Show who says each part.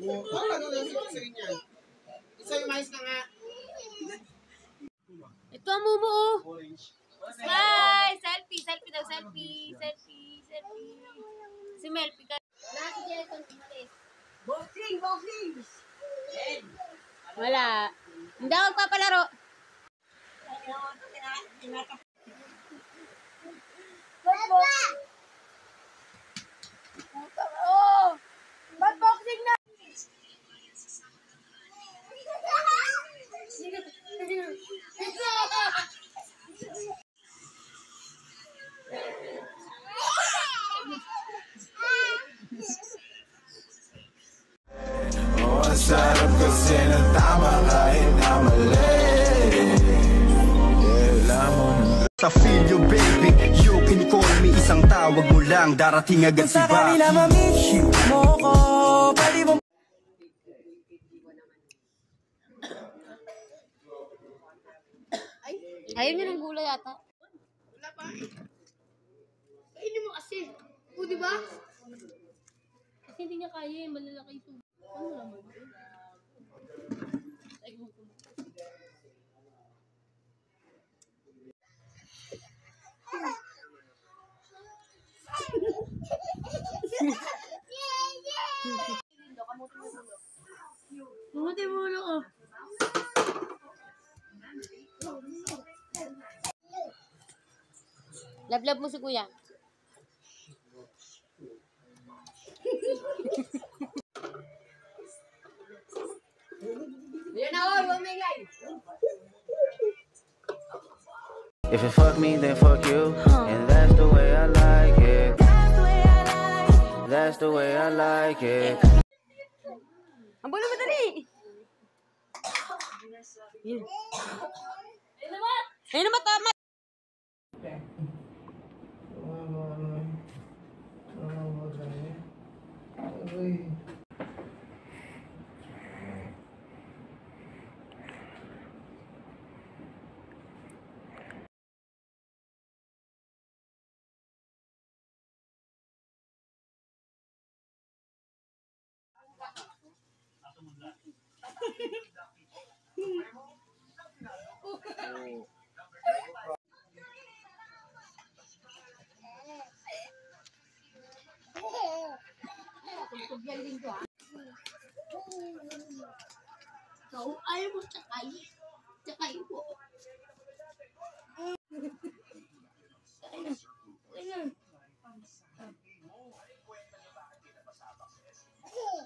Speaker 1: Isa yung mais na nga.
Speaker 2: Ito ang mumu, oh. Smile! Selfie! Selfie daw! Selfie! Selfie! Selfie! Si Melfie ka. Wala si Jason.
Speaker 1: Boxing! Boxing!
Speaker 2: Wala. Hindi ako magpapalaro. Oh! Ba't boxing na?
Speaker 3: Sarap kasi ng tama kahit na mali. Sa feel you baby, you can call me. Isang tawag mo lang, darating agad si Baki. Sa kanila mamiss you mo ko, pali mo.
Speaker 2: Ayaw niya ng gulay yata.
Speaker 1: Wala pa. Kainin mo kasi. O, diba?
Speaker 2: Kasi hindi niya kaya eh, malalaki ito. Ano naman? Kamuti mo ulo ko. Lablab mo si kuya.
Speaker 4: If you fuck me, then fuck you. And that's the way I like it. That's the way I like it.
Speaker 2: Ang bulo mo dali! Ayun naman tama!
Speaker 1: Ayaw mo sakay. Sakay po.